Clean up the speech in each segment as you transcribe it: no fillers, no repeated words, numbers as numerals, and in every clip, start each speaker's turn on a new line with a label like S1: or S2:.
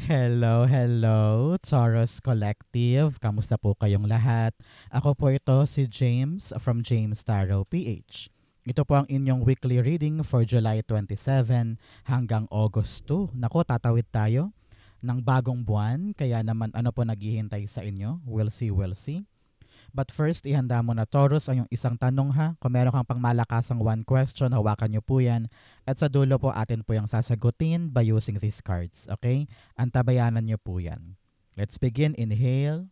S1: Hello, hello, Taurus Collective. Kamusta po kayong lahat? Ako po ito si James from James Tarot PH. Ito po ang inyong weekly reading for July 27 hanggang August 2. Nako, tatawid tayo ng bagong buwan. Kaya naman ano po naghihintay sa inyo? We'll see, we'll see. But first, ihanda mo na Taurus ang yung isang tanong ha. Kung meron kang pangmalakasang one question, hawakan nyo po yan. At sa dulo po, atin po yung sasagutin by using these cards. Okay? Antabayanan nyo po yan. Let's begin. Inhale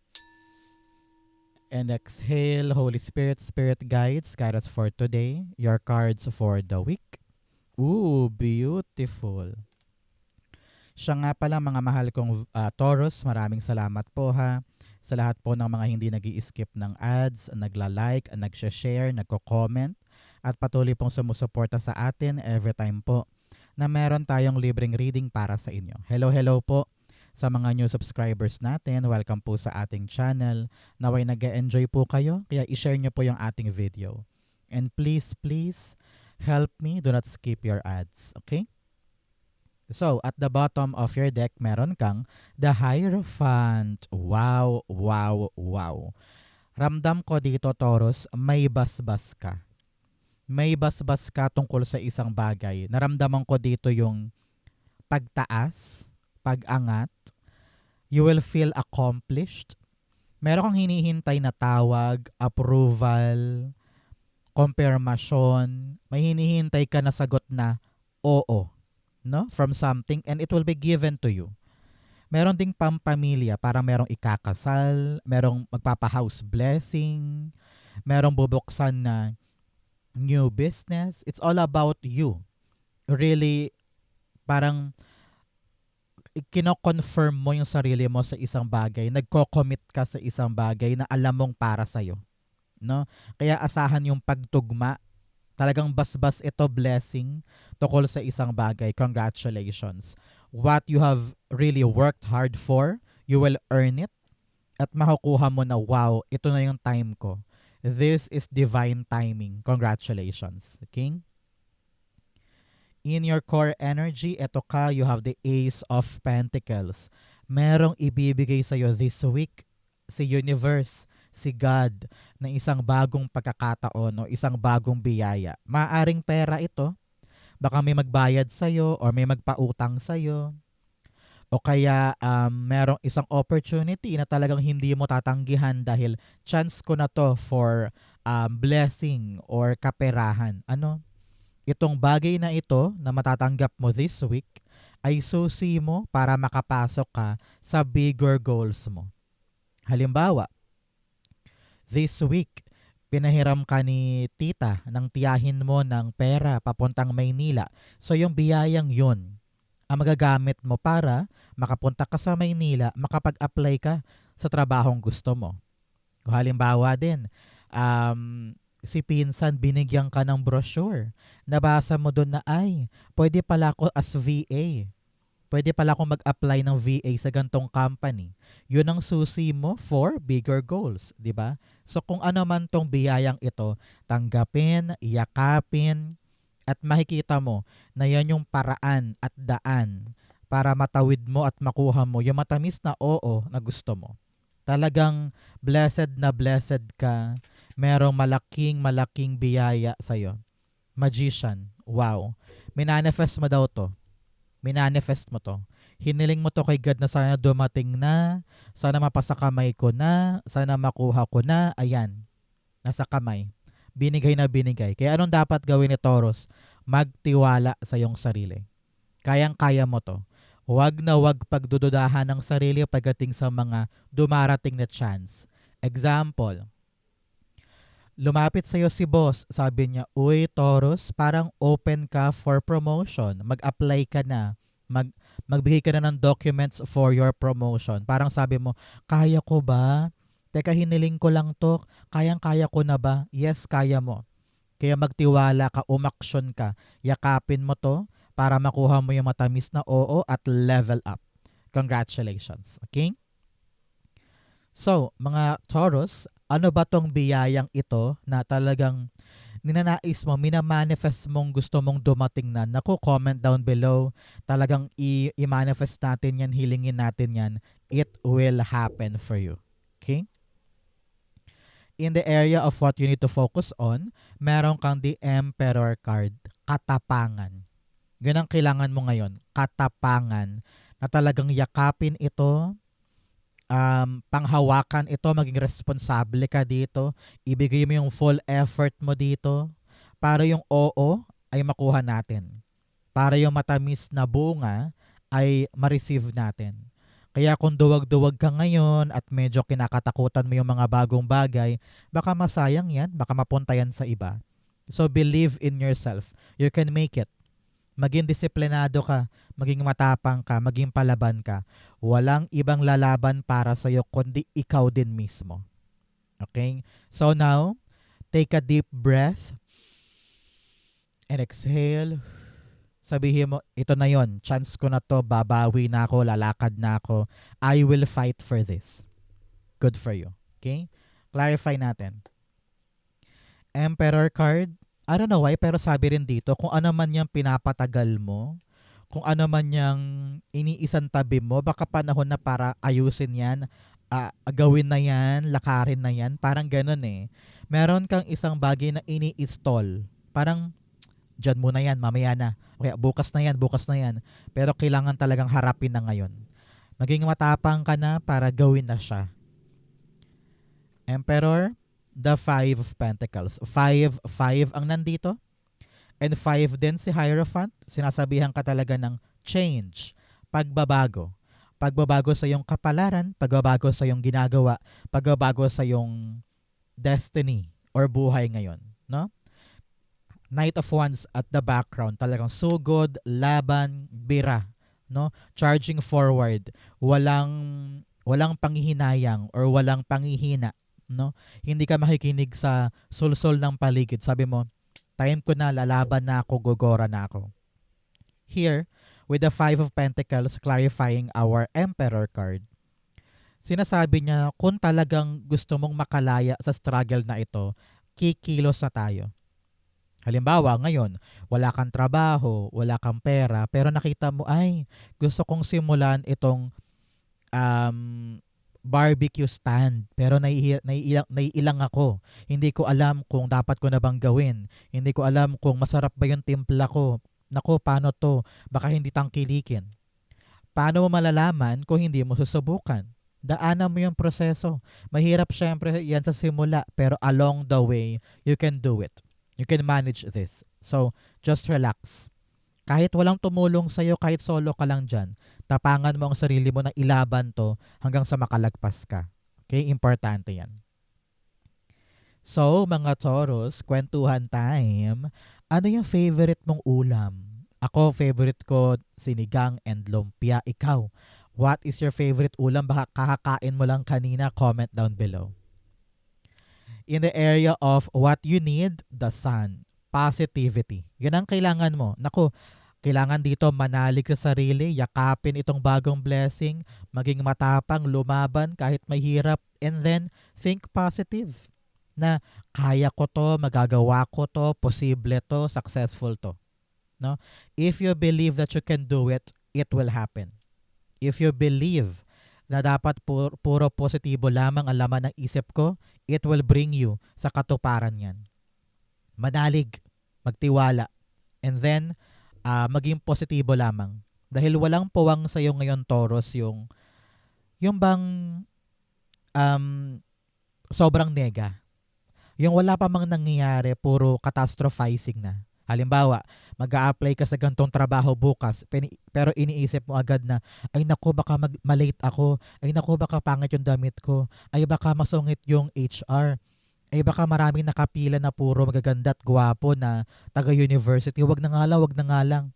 S1: and exhale. Holy Spirit, Spirit guides, guide us for today. Your cards for the week. Ooh, beautiful. Siya nga pala mga mahal kong Taurus, maraming salamat po ha sa lahat po ng mga hindi nag-i-skip ng ads, nagla-like, nag-share, nagko-comment at patuloy pong sumusuporta sa atin every time po na meron tayong libreng reading para sa inyo. Hello, hello po sa mga new subscribers natin. Welcome po sa ating channel. Naway nag-enjoy po kayo, kaya i-share nyo po yung ating video. And please, please, help me. Do not skip your ads. Okay? So, at the bottom of your deck, meron kang the Hierophant. Wow, wow, wow. Ramdam ko dito, Taurus, may basbas ka. May basbas ka tungkol sa isang bagay. Naramdaman ko dito yung pagtaas, pag-angat. You will feel accomplished. Meron kang hinihintay na tawag, approval, confirmation. May hinihintay ka na sagot na oo, no? From something, and it will be given to you. Meron ding pampamilya, parang merong ikakasal, merong magpapa-house blessing, merong bubuksan na new business. It's all about you. Really, parang kino-confirm mo yung sarili mo sa isang bagay, nagko-commit ka sa isang bagay na alam mong para sa'yo. No? Kaya asahan yung pagtugma. Talagang basbas ito, blessing tungkol sa isang bagay. Congratulations. What you have really worked hard for, you will earn it at makukuha mo na, wow, ito na yung time ko. This is divine timing. Congratulations. Okay? In your core energy, ito ka, you have the Ace of Pentacles. Merong ibibigay sa'yo this week si Universe, si God, na isang bagong pagkakataon o isang bagong biyaya. Maaring pera ito, baka may magbayad sa'yo or may magpautang sa'yo. O kaya merong isang opportunity na talagang hindi mo tatanggihan dahil chance ko na to for blessing or kaperahan. Ano? Itong bagay na ito na matatanggap mo this week ay susi mo para makapasok ka sa bigger goals mo. Halimbawa, this week, pinahiram ka ni tita ng tiyahin mo ng pera papuntang Maynila. So yung biyayang yun, ang magagamit mo para makapunta ka sa Maynila, makapag-apply ka sa trabahong gusto mo. O halimbawa din, si pinsan binigyan ka ng brochure. Nabasa mo doon na, ay, pwede pala ako as VA. Pwede pala akong mag-apply ng VA sa gantong company. Yun ang susi mo for bigger goals, di ba? So kung ano man tong biyayang ito, tanggapin, yakapin, at makikita mo na yan yung paraan at daan para matawid mo at makuha mo yung matamis na oo na gusto mo. Talagang blessed na blessed ka. Merong malaking biyaya sa'yo. Magician, wow. Minanifest mo daw to. Minanifest mo to. Hiniling mo to kay God na sana dumating na, sana mapasa kamay ko na, sana makuha ko na, ayan, nasa kamay. Binigay na binigay. Kaya anong dapat gawin ni Taurus? Magtiwala sa iyong sarili. Kayang-kaya mo to. Huwag na huwag pagdududahan ng sarili pagdating sa mga dumarating na chance. Example, lumapit sa'yo si boss, sabi niya, uy Taurus, parang open ka for promotion. Mag-apply ka na. Magbigay ka na ng documents for your promotion. Parang sabi mo, kaya ko ba? Teka, hiniling ko lang to. Kayang-kaya ko na ba? Yes, kaya mo. Kaya magtiwala ka, umaksyon ka. Yakapin mo to para makuha mo yung matamis na oo at level up. Congratulations. Okay? So, mga Taurus, ano ba tong biyayang ito na talagang ninanais mo, minamanifest mong gusto mong dumating na, naku, comment down below. Talagang i-manifest natin yan, hilingin natin yan. It will happen for you. Okay? In the area of what you need to focus on, meron kang the Emperor card, katapangan. Yun ang kailangan mo ngayon, katapangan, na talagang yakapin ito, panghawakan ito, maging responsable ka dito, ibigay mo yung full effort mo dito, para yung oo ay makuha natin. Para yung matamis na bunga ay ma-receive natin. Kaya kung duwag-duwag ka ngayon at medyo kinakatakutan mo yung mga bagong bagay, baka masayang yan, baka mapunta yan sa iba. So believe in yourself. You can make it. Maging disiplinado ka, maging matapang ka, maging palaban ka. Walang ibang lalaban para sa'yo kundi ikaw din mismo. Okay? So now, take a deep breath and exhale. Sabihin mo, ito na yon, chance ko na to, babawi na ako, lalakad na ako. I will fight for this. Good for you. Okay? Clarify natin. Emperor card, I don't know why, pero sabi rin dito, kung ano man yung pinapatagal mo, kung ano man yung iniisang tabi mo, baka panahon na para ayusin yan, gawin na yan, lakarin na yan, parang ganun eh. Meron kang isang bagay na ini-install. Parang, dyan muna yan, mamaya na. Okay, bukas na yan, bukas na yan. Pero kailangan talagang harapin na ngayon. Maging matapang ka na para gawin na siya. Emperor, the Five of Pentacles. 5 ang nandito. And 5 din si Hierophant. Sinasabihan ka talaga ng change, pagbabago. Pagbabago sa iyong kapalaran, pagbabago sa iyong ginagawa, pagbabago sa iyong destiny or buhay ngayon. No? Knight of Wands at the background, talagang sugod, laban, bira, no? Charging forward, walang panghihinayang or walang panghihina, no? Hindi ka makikinig sa sulsol ng paligid. Sabi mo, time ko na, lalaban na ako, gogora na ako. Here, with the 5 of Pentacles clarifying our Emperor card, sinasabi niya, kung talagang gusto mong makalaya sa struggle na ito, kikilos na tayo. Halimbawa, ngayon, wala kang trabaho, wala kang pera, pero nakita mo, ay, gusto kong simulan itong barbecue stand, pero naiilang ako. Hindi ko alam kung dapat ko na bang gawin. Hindi ko alam kung masarap ba yung timpla ko. Nako, paano to? Baka hindi tangkilikin. Paano mo malalaman kung hindi mo susubukan? Daanan mo yung proseso. Mahirap syempre yan sa simula, pero along the way, you can do it. You can manage this. So, just relax. Kahit walang tumulong sa'yo, kahit solo ka lang dyan, tapangan mo ang sarili mo na ilaban to hanggang sa makalagpas ka. Okay? Importante yan. So, mga Taurus, kwentuhan time. Ano yung favorite mong ulam? Ako, favorite ko sinigang and lumpia. Ikaw, what is your favorite ulam? Baka kakakain mo lang kanina, comment down below. In the area of what you need, the sun, positivity. Yun ang kailangan mo. Naku, kailangan dito manalig sa sarili, yakapin itong bagong blessing, maging matapang, lumaban kahit mahirap, and then think positive. Na kaya ko to, magagawa ko to, posible to, successful to. No? If you believe that you can do it, it will happen. If you believe na dapat puro positibo lamang ang laman ng isip ko, it will bring you sa katuparan yan. Manalig, magtiwala, and then maging positibo lamang. Dahil walang puwang sa iyo ngayon, Taurus, yung bang sobrang nega. Yung wala pa mang nangyayari, puro catastrophizing na. Halimbawa, mag-a-apply ka sa gantong trabaho bukas, pero iniisip mo agad na, ay naku, baka malate ako, ay naku, baka pangit yung damit ko, ay baka masungit yung HR, ay baka maraming nakapila na puro magaganda at gwapo na taga-university, wag na nga lang.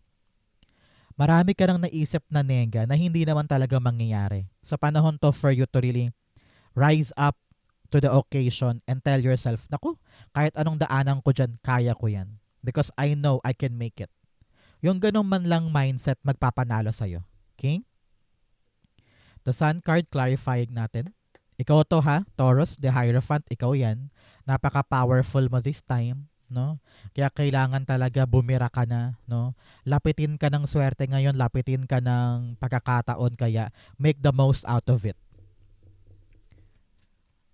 S1: Marami ka nang naisip na nega na hindi naman talaga mangyayari. Sa panahon to for you to really rise up to the occasion and tell yourself, naku, kahit anong daanan ko dyan, kaya ko yan. Because I know I can make it. Yung ganun man lang mindset magpapanalo sa'yo. Okay? The Sun card, clarifying natin. Ikaw to ha, Taurus, the Hierophant, ikaw yan. Napaka-powerful mo this time. no? Kaya kailangan talaga bumira ka na, no? Lapitin ka ng swerte ngayon, lapitin ka ng pagkakataon, kaya make the most out of it.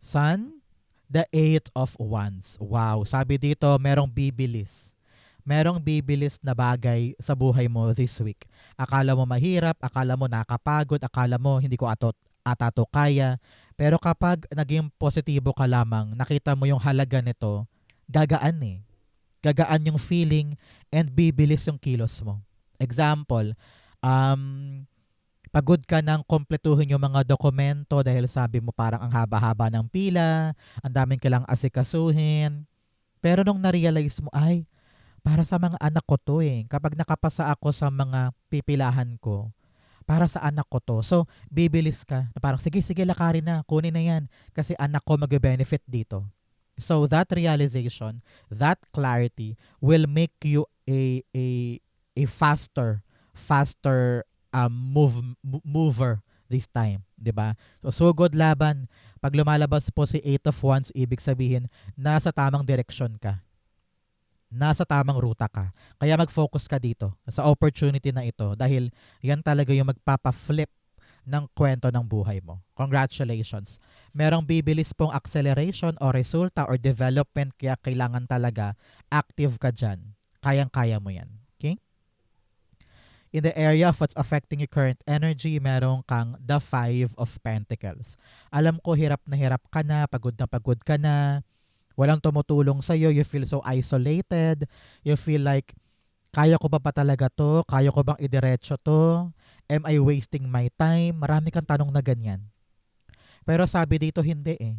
S1: Sun, the Eight of Wands. Wow, sabi dito, merong bibilis. Merong bibilis na bagay sa buhay mo this week. Akala mo mahirap, akala mo nakapagod, akala mo hindi ko atato kaya. Pero kapag naging positibo ka lamang, nakita mo yung halaga nito, gagaan eh. Gagaan yung feeling and bibilis yung kilos mo. Example, um, pagod ka ng kumpletuhin yung mga dokumento dahil sabi mo parang ang haba-haba ng pila, ang daming kailangang asikasuhin. Pero nung na-realize mo, ay, para sa mga anak ko to eh. Kapag nakapasa ako sa mga pipilahan ko, para sa anak ko to. So, bibilis ka. Na parang, sige, lakarin na. Kunin na yan. Kasi anak ko mag-benefit dito. So, that realization, that clarity will make you a faster mover this time. 'Di ba? So, sugod laban. Pag lumalabas po si Eight of Wands, ibig sabihin, nasa tamang direksyon ka. Nasa tamang ruta ka. Kaya mag-focus ka dito sa opportunity na ito dahil yan talaga yung magpapa-flip ng kwento ng buhay mo. Congratulations. Merong bibilis pong acceleration o resulta or development kaya kailangan talaga active ka dyan. Kayang-kaya mo yan. Okay? In the area of what's affecting your current energy, meron kang the Five of Pentacles. Alam ko hirap ka na pagod ka na, walang tumutulong sa'yo, you feel so isolated, you feel like, kaya ko ba talaga to? Kaya ko bang idiretso to? Am I wasting my time? Marami kang tanong na ganyan. Pero sabi dito, hindi eh.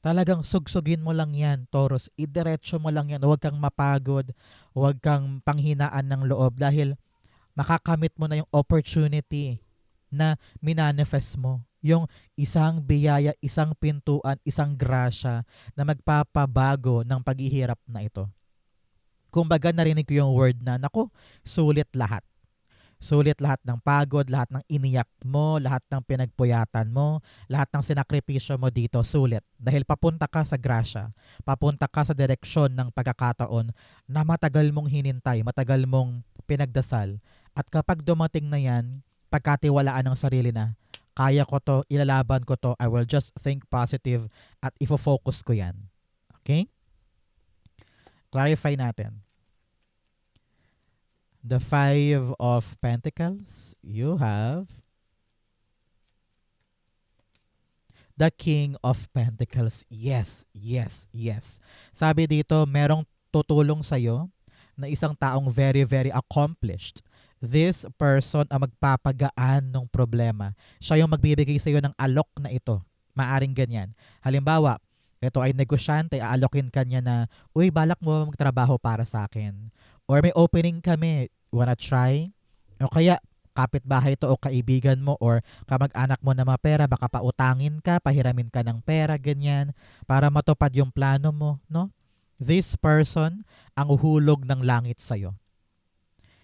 S1: Talagang sugsugin mo lang yan, Taurus. Idiretso mo lang yan. Huwag kang mapagod. Huwag kang panghinaan ng loob dahil makakamit mo na yung opportunity na minanifest mo. Yung isang biyaya, isang pintuan, isang grasya na magpapabago ng paghihirap na ito. Kumbaga narinig ko yung word na, naku, sulit lahat. Sulit lahat ng pagod, lahat ng iniyak mo, lahat ng pinagpuyatan mo, lahat ng sinakripisyo mo dito, sulit. Dahil papunta ka sa grasya, papunta ka sa direksyon ng pagkakataon na matagal mong hinintay, matagal mong pinagdasal. At kapag dumating na yan, pagkatiwalaan ng sarili na, kaya ko to, ilalaban ko to, I will just think positive at ifo-focus ko yan. Okay? Clarify natin. The Five of Pentacles, you have the King of Pentacles. Yes. Sabi dito, merong tutulong sa'yo na isang taong very, very accomplished. This person ang magpapagaan ng problema. Siya yung magbibigay sa iyo ng alok na ito. Maaring ganyan. Halimbawa, ito ay negosyante, aalokin ka niya na, uy, balak mo magtrabaho para sa akin. Or may opening kami, wanna try? O kaya, kapitbahay to o kaibigan mo or kamag-anak mo na mapera, baka pautangin ka, pahiramin ka ng pera, ganyan, para matupad yung plano mo, no? This person ang uhulog ng langit sa'yo.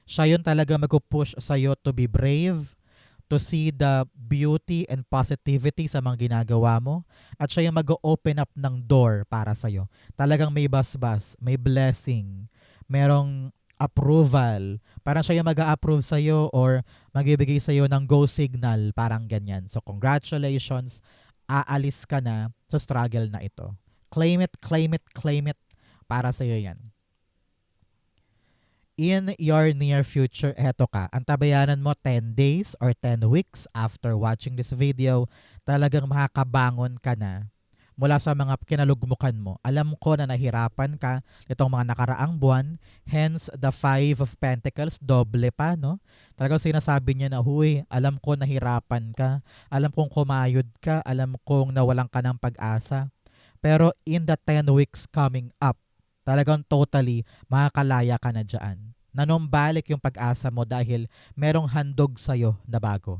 S1: Siya yun talaga mag-push sa'yo to be brave, to see the beauty and positivity sa mga ginagawa mo, at siya yung mag-open up ng door para sa'yo. Talagang may basbas, may blessing, merong approval. Parang siya yung mag-a-approve sa'yo or magbibigay sa'yo ng go signal, parang ganyan. So congratulations, aalis ka na sa struggle na ito. Claim it para sa'yo yan. In your near future, eto ka, ang tabayanan mo 10 days or 10 weeks after watching this video, talagang makakabangon ka na mula sa mga kinalugmukan mo. Alam ko na nahirapan ka itong mga nakaraang buwan, hence the Five of Pentacles, doble pa, no? Talagang sinasabi niya na, huy, alam ko nahirapan ka, alam kong kumayod ka, alam kong nawalan ka ng pag-asa. Pero in the 10 weeks coming up, talagang totally makakalaya ka na dyan. Nanumbalik yung pag-asa mo dahil merong handog sa'yo na bago.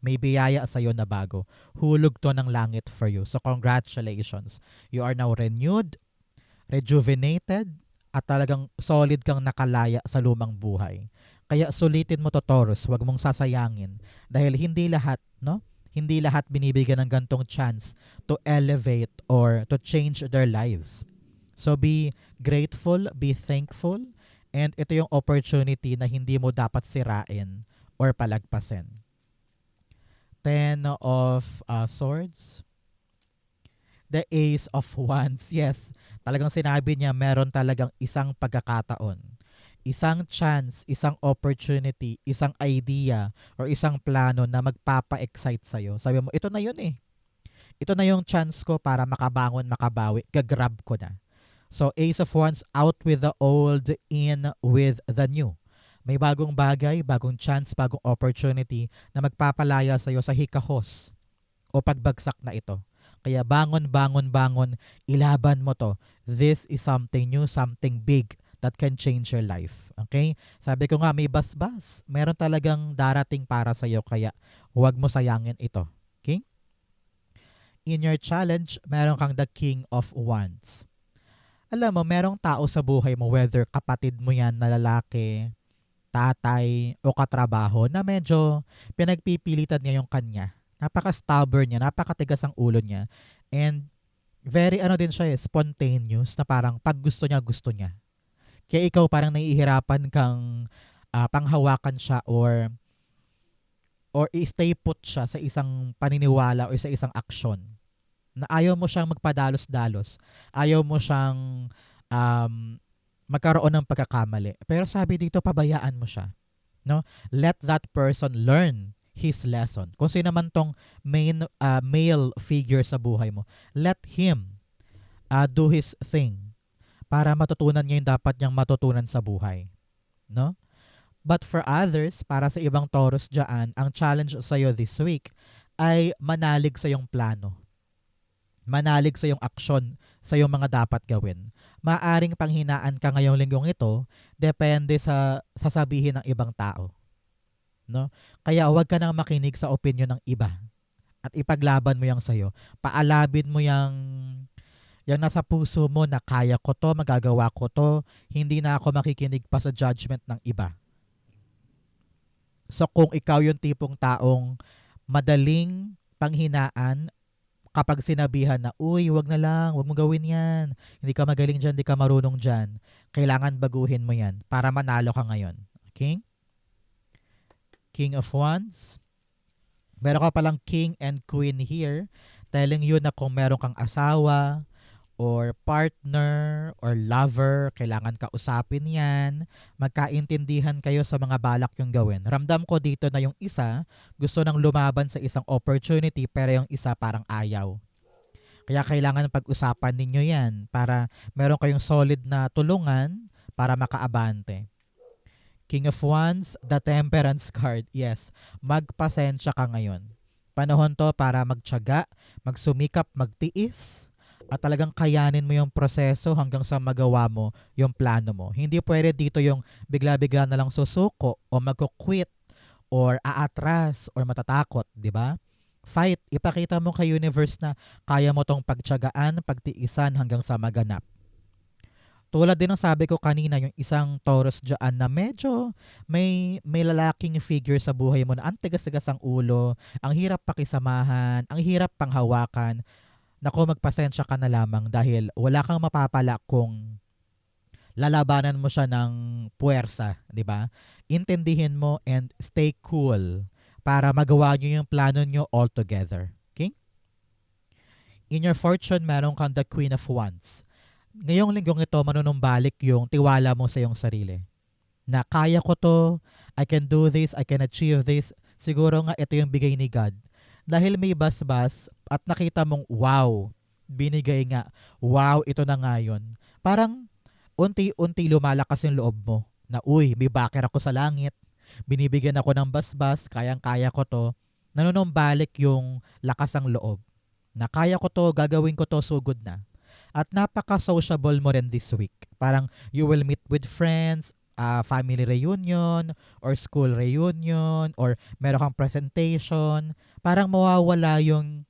S1: May biyaya sa'yo na bago. Hulog to ng langit for you. So congratulations. You are now renewed, rejuvenated, at talagang solid kang nakalaya sa lumang buhay. Kaya sulitin mo to, Taurus. Huwag mong sasayangin. Dahil hindi lahat, no? Hindi lahat binibigyan ng gantong chance to elevate or to change their lives. So be grateful, be thankful, and ito yung opportunity na hindi mo dapat sirain or palagpasin. Ten of Swords. The Ace of Wands. Yes, talagang sinabi niya meron talagang isang pagkakataon, isang chance, isang opportunity, isang idea, or isang plano na magpapa-excite sa'yo. Sabi mo, ito na yun eh. Ito na yung chance ko para makabangon, makabawi. Gagrab ko na. So, Ace of Wands, out with the old, in with the new. May bagong bagay, bagong chance, bagong opportunity na magpapalaya sa'yo sa hikahos o pagbagsak na ito. Kaya bangon, bangon, bangon, ilaban mo to. This is something new, something big that can change your life. Okay? Sabi ko nga, may basbas. Meron talagang darating para sa'yo, kaya huwag mo sayangin ito. Okay? In your challenge, meron kang the King of Wands. Alam mo, merong tao sa buhay mo, whether kapatid mo yan na lalaki, tatay, o katrabaho, na medyo pinagpipilitan niya yung kanya. Napaka-stubborn niya, napakatigas ang ulo niya. And very din siya spontaneous, na parang pag gusto niya. Kaya ikaw parang nahihirapan kang panghawakan siya or i-stay put siya sa isang paniniwala o sa isang aksyon. Na ayaw mo siyang magpadalos-dalos. Ayaw mo siyang um, magkaroon ng pagkakamali. Pero sabi dito, pabayaan mo siya. No? Let that person learn his lesson. Kung sino man tong male figure sa buhay mo, let him do his thing para matutunan niya yung dapat niyang matutunan sa buhay. No? But for others, para sa ibang Taurus dyan, ang challenge sa'yo this week ay manalig sa iyong plano. Manalig sa iyong aksyon, sa iyong mga dapat gawin. Maaring panghinaan ka ngayong linggong ito, depende sa sasabihin ng ibang tao. No? Kaya huwag ka nang makinig sa opinion ng iba at ipaglaban mo yang sa'yo. Paalabin mo yang nasa puso mo na kaya ko to, magagawa ko to, hindi na ako makikinig pa sa judgment ng iba. So kung ikaw yung tipong taong madaling panghinaan kapag sinabihan na, uy, wag na lang, wag mo gawin yan. Hindi ka magaling dyan, hindi ka marunong dyan. Kailangan baguhin mo yan para manalo ka ngayon. Okay? King of Wands. Meron ka palang King and Queen here, telling you na kung meron kang asawa, or partner, or lover, kailangan kausapin yan. Magkaintindihan kayo sa mga balak yung gawin. Ramdam ko dito na yung isa gusto nang lumaban sa isang opportunity, pero yung isa parang ayaw. Kaya kailangan pag-usapan ninyo yan para meron kayong solid na tulungan para makaabante. King of Wands, the Temperance card. Yes, magpasensya ka ngayon. Panahon to para magtiyaga, magsumikap, magtiis, at talagang kayanin mo yung proseso hanggang sa magawa mo yung plano mo. Hindi pwede dito yung bigla-bigla na lang susuko o magko-quit or aatras or matatakot, di ba? Fight. Ipakita mo kay universe na kaya mo tong pagtiyagaan, pagtiisan hanggang sa maganap. Tulad din ng sabi ko kanina, yung isang Taurus dyan na medyo may lalaking figure sa buhay mo na ang tigas-tigas ang ulo, ang hirap pakisamahan, ang hirap panghawakan. Naku, magpasensya ka na lamang dahil wala kang mapapala kung lalabanan mo siya ng puwersa, di ba? Intindihin mo and stay cool para magawa nyo yung plano nyo all together. Okay? In your fortune, meron kang the Queen of Wands. Ngayong linggong ito, manunumbalik yung tiwala mo sa iyong sarili. Na kaya ko to, I can do this, I can achieve this. Siguro nga ito yung bigay ni God. Dahil may basbas at nakita mong wow, binigay nga, wow, ito na nga yun. Parang unti-unti lumalakas yung loob mo na uy, may backer ako sa langit, binibigyan ako ng basbas, kayang-kaya ko to. Nanunumbalik yung lakas ng loob na kaya ko to, gagawin ko to, so good na. At napaka-sociable mo rin this week. Parang you will meet with friends, family reunion or school reunion or meron kang presentation, parang mawawala yung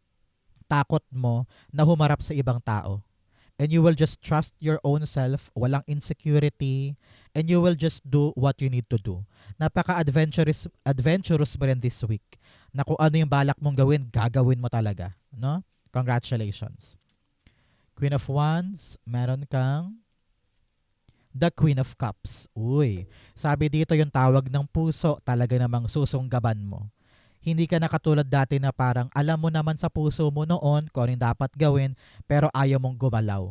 S1: takot mo na humarap sa ibang tao. And you will just trust your own self, walang insecurity, and you will just do what you need to do. Napaka-adventurous mo rin this week. Na kung ano yung balak mong gawin, gagawin mo talaga. No? Congratulations. Queen of Wands, meron kang the Queen of Cups. Uy, sabi dito yung tawag ng puso, talaga namang susunggaban mo. Hindi ka na katulad dati na parang alam mo naman sa puso mo noon kung ano yung dapat gawin, pero ayaw mong gumalaw.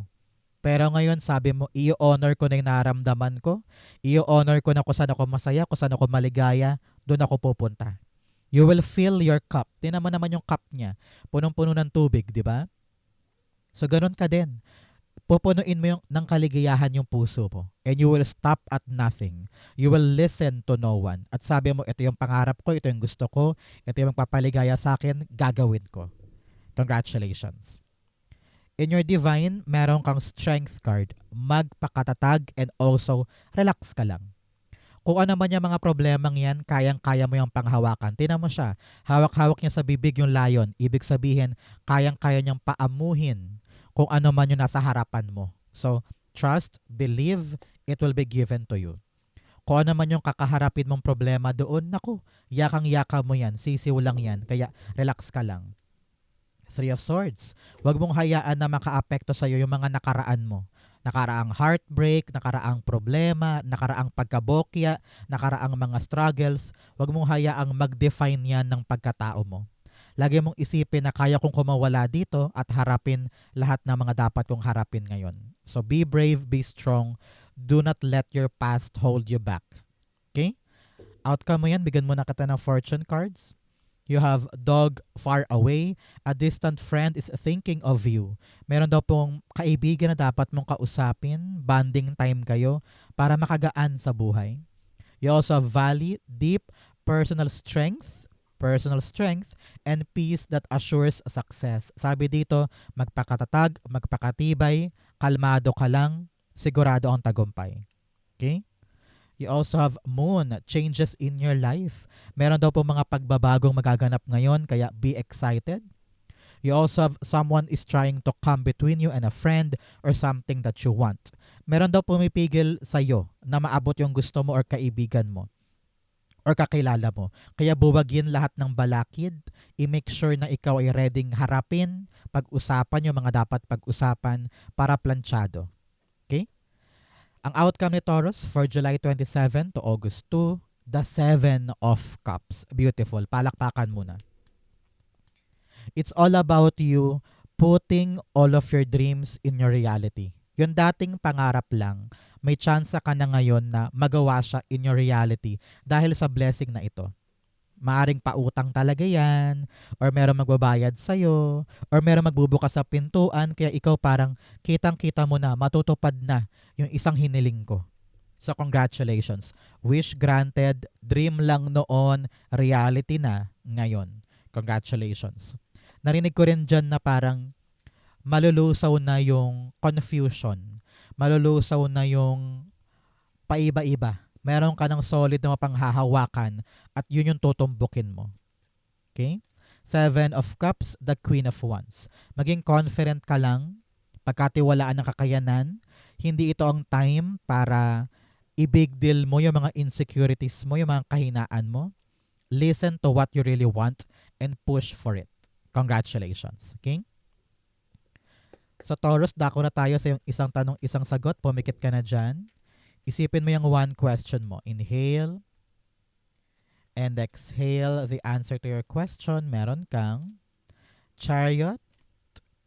S1: Pero ngayon sabi mo, i-honor ko na yung naramdaman ko, i-honor ko na kung saan ako masaya, kung saan ako maligaya, doon ako pupunta. You will fill your cup. Tingnan mo naman yung cup niya. Punong-puno ng tubig, di ba? So ganun ka din. Pupunuin mo yung, ng kaligayahan yung puso mo. And you will stop at nothing. You will listen to no one. At sabi mo, ito yung pangarap ko, ito yung gusto ko, ito yung magpapaligaya sa akin, gagawin ko. Congratulations. In your divine, meron kang strength card. Magpakatatag and also relax ka lang. Kung ano man yung mga problemang yan, kayang-kaya mo yung panghawakan. Tingnan mo siya. Hawak-hawak niya sa bibig yung lion. Ibig sabihin, kayang-kaya niyang paamuhin kung ano man yung nasa harapan mo. So, trust, believe, it will be given to you. Kung ano man yung kakaharapin mong problema doon, naku, yakang-yaka mo yan. Sisiw lang yan. Kaya, relax ka lang. Three of Swords. Huwag mong hayaan na makaapekto sa'yo yung mga nakaraan mo. Nakaraang heartbreak, nakaraang problema, nakaraang pagkabokya, nakaraang mga struggles. Huwag mong hayaang mag-define yan ng pagkatao mo. Lagi mong isipin na kaya kong kumawala dito at harapin lahat ng mga dapat kong harapin ngayon. So be brave, be strong. Do not let your past hold you back. Okay? Outcome mo yan, bigyan mo na kita ng fortune cards. You have dog far away. A distant friend is thinking of you. Meron daw pong kaibigan na dapat mong kausapin. Bonding time kayo para makagaan sa buhay. You also have valley, deep, personal strength, and peace that assures success. Sabi dito, magpakatatag, magpakatibay, kalmado ka lang, sigurado ang tagumpay. Okay? You also have moon, changes in your life. Meron daw po mga pagbabagong magaganap ngayon, kaya be excited. You also have someone is trying to come between you and a friend or something that you want. Meron daw pumipigil sa'yo na maabot yung gusto mo or kaibigan mo or kakilala mo. Kaya buwagin lahat ng balakid. I-make sure na ikaw ay ready harapin, pag-usapan yung mga dapat pag-usapan para planchado. Okay? Ang outcome ni Taurus for July 27 to August 2, the Seven of Cups. Beautiful. Palakpakan muna. It's all about you putting all of your dreams in your reality. Yung dating pangarap lang, may chance ka na ngayon na magawa siya in your reality dahil sa blessing na ito. Maaring pautang talaga yan, or merong magbabayad sa'yo, or merong magbubukas sa pintuan, kaya ikaw parang kitang-kita mo na, matutupad na yung isang hiniling ko. So congratulations. Wish granted, dream lang noon, reality na ngayon. Congratulations. Narinig ko rin dyan na parang malulusaw na yung confusion. Malulusaw na yung paiba-iba. Meron ka ng solid na mapanghahawakan at yun yung tutumbukin mo. Okay? Seven of Cups, the Queen of Wands. Maging confident ka lang, pagkatiwalaan ng kakayanan. Hindi ito ang time para i-big deal mo yung mga insecurities mo, yung mga kahinaan mo. Listen to what you really want and push for it. Congratulations. Okay? Sa Taurus, dako na tayo sa yung isang tanong, isang sagot. Pumikit ka na dyan. Isipin mo yung one question mo. Inhale and exhale the answer to your question. Meron kang Chariot,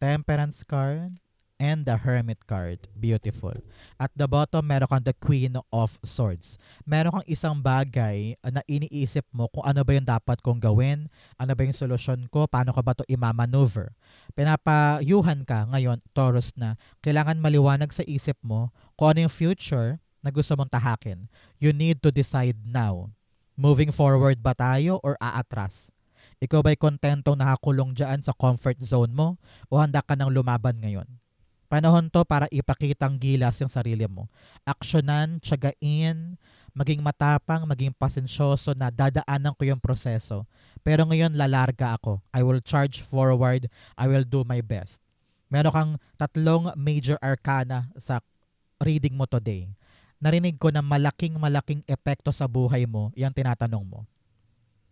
S1: Temperance card, and the Hermit card. Beautiful. At the bottom, meron kang the Queen of Swords. Meron kang isang bagay na iniisip mo kung ano ba yung dapat kong gawin, ano ba yung solusyon ko, paano ka ba ito imamaneuver. Pinapayuhan ka ngayon, Taurus, na kailangan maliwanag sa isip mo kung ano yung future na gusto mong tahakin. You need to decide now. Moving forward ba tayo or aatras? Ikaw ba'y kontentong nakakulong dyan sa comfort zone mo o handa ka nang lumaban ngayon? Panahon to para ipakitang gilas yung sarili mo. Aksyonan, tiyagain, maging matapang, maging pasensyoso na dadaanan ko yung proseso. Pero ngayon lalarga ako. I will charge forward. I will do my best. Meron kang 3 major arcana sa reading mo today. Narinig ko na malaking epekto sa buhay mo yung tinatanong mo.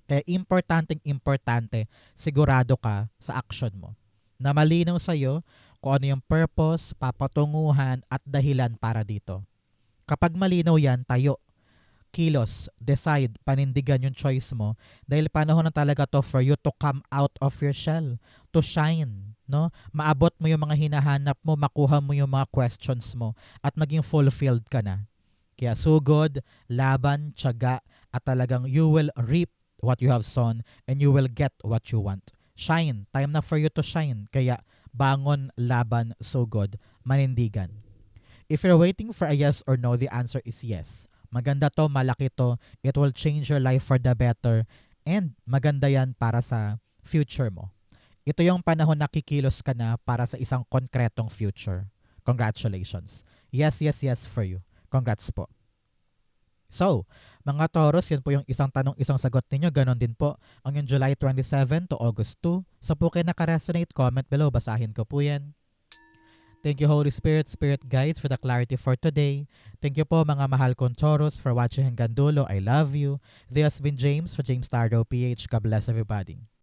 S1: Kaya importante, sigurado ka sa action mo. Na malinaw sa'yo kung ano yung purpose, papatunguhan at dahilan para dito. Kapag malinaw yan, tayo, kilos, decide, panindigan yung choice mo dahil panahon na talaga to for you to come out of your shell, to shine, no? Maabot mo yung mga hinahanap mo, makuha mo yung mga questions mo at maging fulfilled ka na. Kaya sugod, laban, tiyaga at talagang you will reap what you have sown and you will get what you want. Shine, time na for you to shine. Kaya bangon, laban, sugod, manindigan. If you're waiting for a yes or no, the answer is yes. Maganda to, malaki to, it will change your life for the better, and maganda yan para sa future mo. Ito yung panahon na kikilos ka na para sa isang konkretong future. Congratulations. Yes, yes, yes for you. Congrats po. So, mga Taurus, yan po yung isang tanong, isang sagot ninyo. Ganon din po ang yung July 27 to August 2. Sa po kayo nakaresonate, comment below. Basahin ko po yan. Thank you, Holy Spirit, Spirit Guides, for the clarity for today. Thank you po, mga mahal kong Taurus, for watching hanggang dulo. I love you. This has been James for James Tardo PH. God bless everybody.